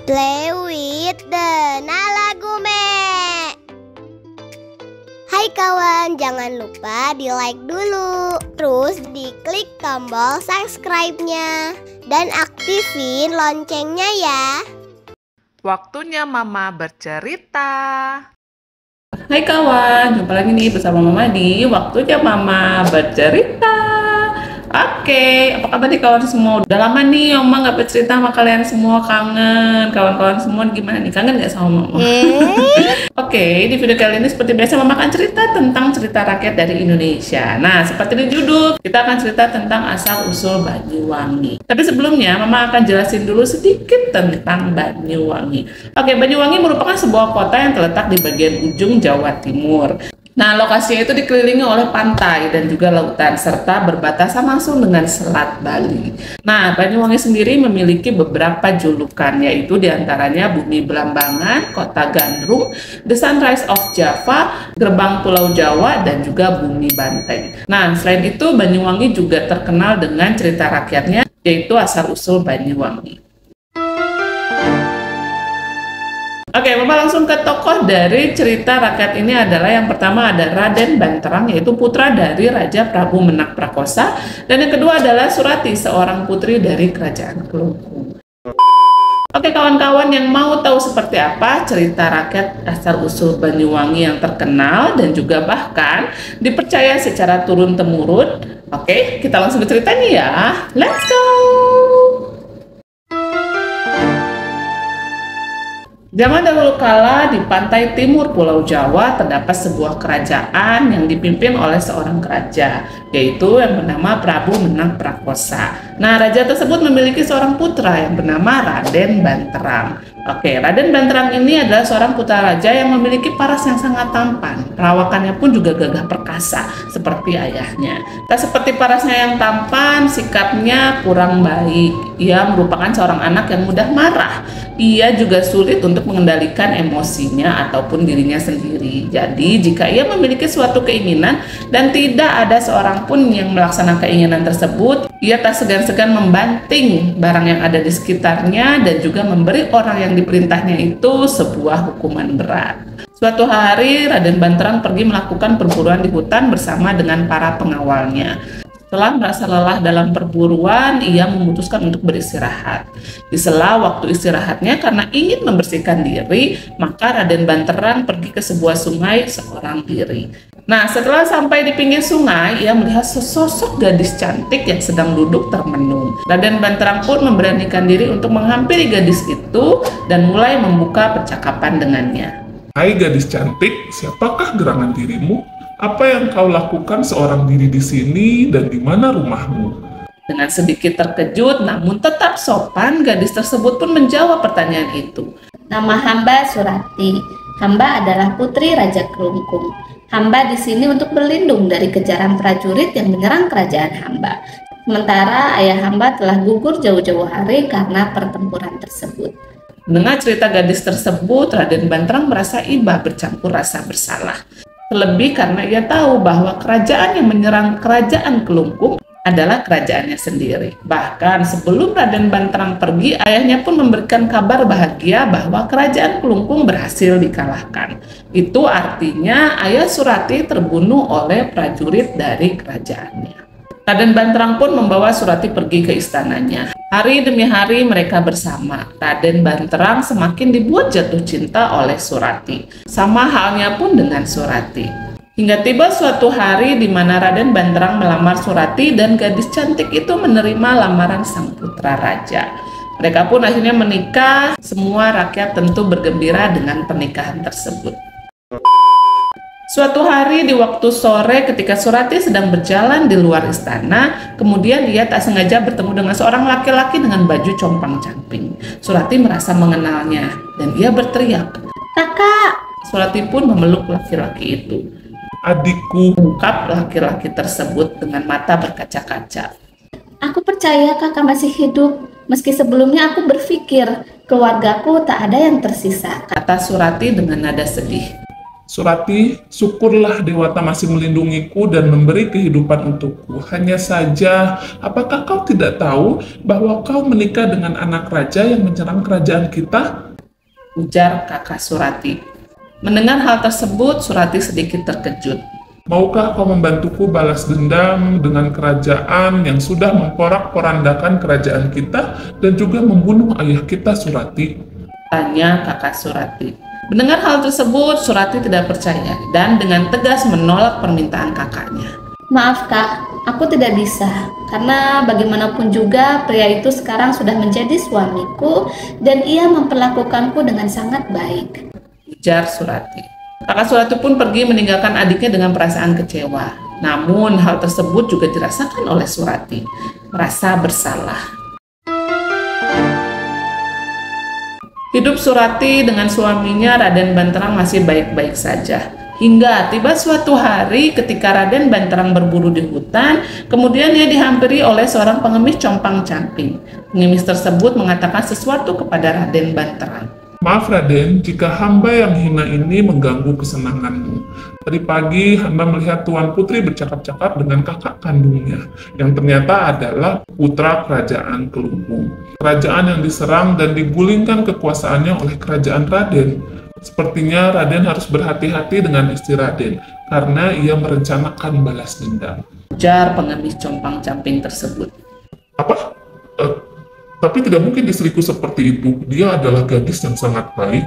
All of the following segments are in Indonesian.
Play with the Nalagume. Hai kawan, jangan lupa di like dulu, terus diklik tombol subscribe-nya dan aktifin loncengnya ya. Waktunya Mama bercerita. Hai kawan, jumpa lagi nih bersama Mama di Waktunya Mama Bercerita. Oke, apa kabar nih kawan semua? Udah lama nih Mama nggak bercerita sama kalian semua, kangen. Kawan-kawan semua gimana nih? Kangen nggak sama Mama? Oke, di video kali ini seperti biasa Mama akan cerita tentang cerita rakyat dari Indonesia. Nah, seperti di judul, kita akan cerita tentang asal-usul Banyuwangi. Tapi sebelumnya Mama akan jelasin dulu sedikit tentang Banyuwangi. Oke, Banyuwangi merupakan sebuah kota yang terletak di bagian ujung Jawa Timur. Nah, lokasinya itu dikelilingi oleh pantai dan juga lautan, serta berbatasan langsung dengan Selat Bali. Nah, Banyuwangi sendiri memiliki beberapa julukan, yaitu diantaranya Bumi Belambangan, Kota Gandrung, The Sunrise of Java, Gerbang Pulau Jawa, dan juga Bumi Banteng. Nah, selain itu Banyuwangi juga terkenal dengan cerita rakyatnya, yaitu asal-usul Banyuwangi. Oke, Mama langsung ke tokoh dari cerita rakyat ini adalah yang pertama ada Raden Banterang, yaitu putra dari Raja Prabu Menak Prakosa, dan yang kedua adalah Surati, seorang putri dari Kerajaan Kelungkung. Oke kawan-kawan yang mau tahu seperti apa cerita rakyat asal-usul Banyuwangi yang terkenal dan juga bahkan dipercaya secara turun-temurun, oke, kita langsung ke ceritanya ya. Let's go! Zaman dahulu kala di pantai timur Pulau Jawa terdapat sebuah kerajaan yang dipimpin oleh seorang raja, yaitu yang bernama Prabu Menak Prakosa. Nah, raja tersebut memiliki seorang putra yang bernama Raden Banterang. Oke, Raden Banterang ini adalah seorang putra raja yang memiliki paras yang sangat tampan. Perawakannya pun juga gagah perkasa seperti ayahnya. Tak seperti parasnya yang tampan, sikapnya kurang baik. Ia merupakan seorang anak yang mudah marah. Ia juga sulit untuk mengendalikan emosinya ataupun dirinya sendiri. Jadi, jika ia memiliki suatu keinginan dan tidak ada seorang pun yang melaksanakan keinginan tersebut, ia tak segan-segan membanting barang yang ada di sekitarnya dan juga memberi orang yang diperintahnya itu sebuah hukuman berat. Suatu hari, Raden Banterang pergi melakukan perburuan di hutan bersama dengan para pengawalnya. Setelah merasa lelah dalam perburuan, ia memutuskan untuk beristirahat. Di sela waktu istirahatnya, karena ingin membersihkan diri, maka Raden Banterang pergi ke sebuah sungai seorang diri. Nah, setelah sampai di pinggir sungai, ia melihat sesosok gadis cantik yang sedang duduk termenung. Raden Banterang pun memberanikan diri untuk menghampiri gadis itu dan mulai membuka percakapan dengannya. Hai gadis cantik, siapakah gerangan dirimu? Apa yang kau lakukan seorang diri di sini dan di mana rumahmu? Dengan sedikit terkejut namun tetap sopan, gadis tersebut pun menjawab pertanyaan itu. Nama hamba Surati. Hamba adalah putri Raja Kelungkung. Hamba di sini untuk berlindung dari kejaran prajurit yang menyerang kerajaan hamba. Sementara ayah hamba telah gugur jauh-jauh hari karena pertempuran tersebut. Mendengar cerita gadis tersebut, Raden Banterang merasa iba bercampur rasa bersalah. Terlebih karena ia tahu bahwa kerajaan yang menyerang kerajaan Kelungkung adalah kerajaannya sendiri. Bahkan sebelum Raden Banterang pergi, ayahnya pun memberikan kabar bahagia bahwa kerajaan Kelungkung berhasil dikalahkan. Itu artinya ayah Surati terbunuh oleh prajurit dari kerajaannya. Raden Banterang pun membawa Surati pergi ke istananya. Hari demi hari mereka bersama. Raden Banterang semakin dibuat jatuh cinta oleh Surati. Sama halnya pun dengan Surati. Hingga tiba suatu hari di mana Raden Banterang melamar Surati dan gadis cantik itu menerima lamaran sang putra raja. Mereka pun akhirnya menikah. Semua rakyat tentu bergembira dengan pernikahan tersebut. Suatu hari di waktu sore ketika Surati sedang berjalan di luar istana, kemudian ia tak sengaja bertemu dengan seorang laki-laki dengan baju compang-camping. Surati merasa mengenalnya dan ia berteriak, "Kakak!" Surati pun memeluk laki-laki itu. Adikku, Ungkap laki-laki tersebut dengan mata berkaca-kaca. Aku percaya kakak masih hidup. Meski sebelumnya aku berpikir keluargaku tak ada yang tersisa. Kata Surati dengan nada sedih. Surati, syukurlah Dewata masih melindungiku dan memberi kehidupan untukku. Hanya saja, apakah kau tidak tahu bahwa kau menikah dengan anak raja yang menyerang kerajaan kita? Ujar kakak Surati. Mendengar hal tersebut, Surati sedikit terkejut. Maukah kau membantuku balas dendam dengan kerajaan yang sudah memporak-porandakan kerajaan kita dan juga membunuh ayah kita, Surati? Tanya kakak Surati. Mendengar hal tersebut, Surati tidak percaya dan dengan tegas menolak permintaan kakaknya. Maaf kak, aku tidak bisa. Karena bagaimanapun juga pria itu sekarang sudah menjadi suamiku dan ia memperlakukanku dengan sangat baik. Ujar Surati. Kakak Surati pun pergi meninggalkan adiknya dengan perasaan kecewa. Namun hal tersebut juga dirasakan oleh Surati. Merasa bersalah. Hidup Surati dengan suaminya Raden Banterang masih baik-baik saja. Hingga tiba suatu hari ketika Raden Banterang berburu di hutan, kemudian ia dihampiri oleh seorang pengemis compang-camping. Pengemis tersebut mengatakan sesuatu kepada Raden Banterang. Maaf Raden, jika hamba yang hina ini mengganggu kesenanganmu. Tadi pagi hamba melihat Tuan Putri bercakap-cakap dengan kakak kandungnya, yang ternyata adalah putra kerajaan Kelungkung. Kerajaan yang diserang dan digulingkan kekuasaannya oleh kerajaan Raden. Sepertinya Raden harus berhati-hati dengan istri Raden, karena ia merencanakan balas dendam. Ujar pengemis compang-camping tersebut. Apa? Tapi tidak mungkin istriku seperti itu. Dia adalah gadis yang sangat baik.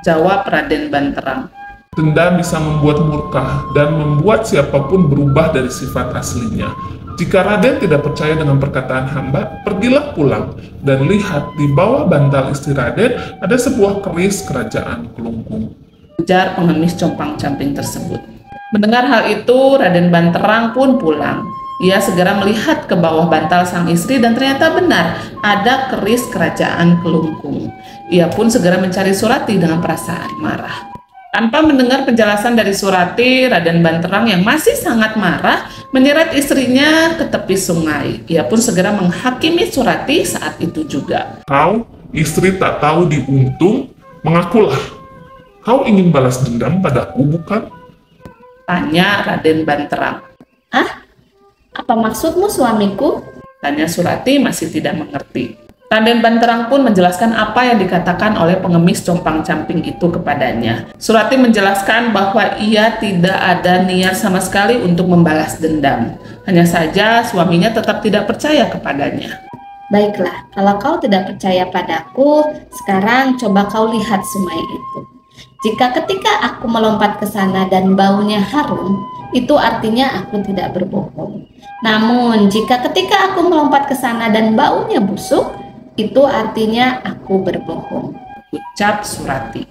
Jawab Raden Banterang. Dendam bisa membuat murka dan membuat siapapun berubah dari sifat aslinya. Jika Raden tidak percaya dengan perkataan hamba, pergilah pulang dan lihat di bawah bantal istri Raden ada sebuah keris kerajaan Kelungkung. Ujar pengemis compang-camping tersebut. Mendengar hal itu, Raden Banterang pun pulang. Ia segera melihat ke bawah bantal sang istri dan ternyata benar ada keris kerajaan Kelungkung. Ia pun segera mencari Surati dengan perasaan marah. Tanpa mendengar penjelasan dari Surati, Raden Banterang yang masih sangat marah menyeret istrinya ke tepi sungai. Ia pun segera menghakimi Surati saat itu juga. Kau, istri tak tahu diuntung, mengakulah. Kau ingin balas dendam padaku, bukan? Tanya Raden Banterang. Ah? Apa maksudmu suamiku? Tanya Surati masih tidak mengerti. Raden Banterang pun menjelaskan apa yang dikatakan oleh pengemis compang-camping itu kepadanya. Surati menjelaskan bahwa ia tidak ada niat sama sekali untuk membalas dendam. Hanya saja suaminya tetap tidak percaya kepadanya. Baiklah, kalau kau tidak percaya padaku, sekarang coba kau lihat sungai itu. Jika ketika aku melompat ke sana dan baunya harum, itu artinya aku tidak berbohong. Namun, jika ketika aku melompat ke sana dan baunya busuk, itu artinya aku berbohong. Ucap Surati.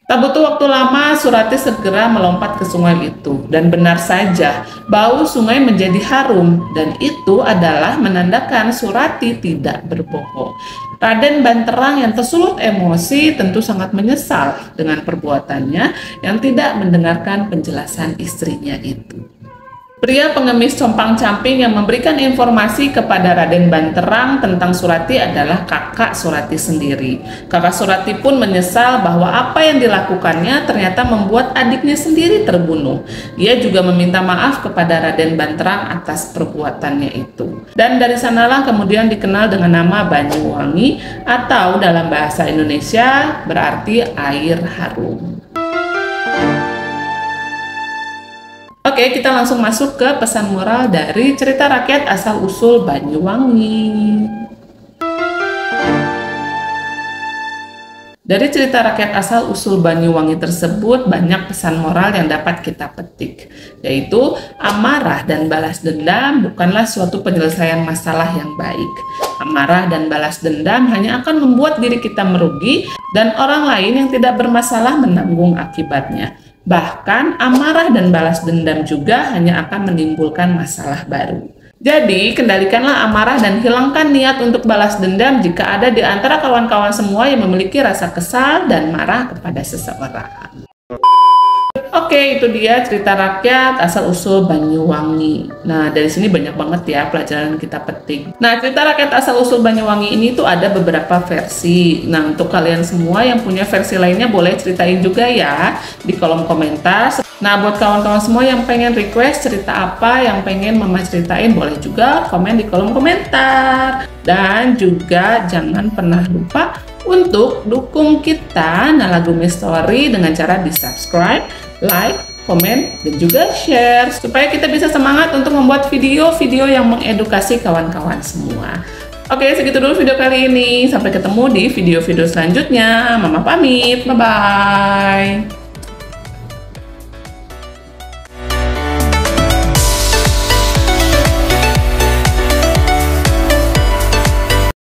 Tak butuh waktu lama, Surati segera melompat ke sungai itu. Dan benar saja, bau sungai menjadi harum. Dan itu adalah menandakan Surati tidak berbohong. Raden Banterang yang tersulut emosi tentu sangat menyesal dengan perbuatannya yang tidak mendengarkan penjelasan istrinya itu. Pria pengemis compang-camping yang memberikan informasi kepada Raden Banterang tentang Surati adalah kakak Surati sendiri. Kakak Surati pun menyesal bahwa apa yang dilakukannya ternyata membuat adiknya sendiri terbunuh. Ia juga meminta maaf kepada Raden Banterang atas perbuatannya itu. Dan dari sanalah kemudian dikenal dengan nama Banyuwangi atau dalam bahasa Indonesia berarti air harum. Oke, kita langsung masuk ke pesan moral dari cerita rakyat asal-usul Banyuwangi. Dari cerita rakyat asal-usul Banyuwangi tersebut, banyak pesan moral yang dapat kita petik, yaitu amarah dan balas dendam bukanlah suatu penyelesaian masalah yang baik. Amarah dan balas dendam hanya akan membuat diri kita merugi dan orang lain yang tidak bermasalah menanggung akibatnya. Bahkan amarah dan balas dendam juga hanya akan menimbulkan masalah baru. Jadi, kendalikanlah amarah dan hilangkan niat untuk balas dendam jika ada di antara kawan-kawan semua yang memiliki rasa kesal dan marah kepada seseorang. Oke, itu dia cerita rakyat asal-usul Banyuwangi. Nah, dari sini banyak banget ya pelajaran kita petik. Nah, cerita rakyat asal-usul Banyuwangi ini tuh ada beberapa versi. Nah, untuk kalian semua yang punya versi lainnya boleh ceritain juga ya di kolom komentar. Nah, buat kawan-kawan semua yang pengen request cerita apa yang pengen Mama ceritain, boleh juga komen di kolom komentar. Dan juga jangan pernah lupa untuk dukung kita Nalagumi Story dengan cara di-subscribe, like, komen, dan juga share supaya kita bisa semangat untuk membuat video-video yang mengedukasi kawan-kawan semua. Oke, segitu dulu video kali ini. Sampai ketemu di video-video selanjutnya. Mama pamit, bye-bye.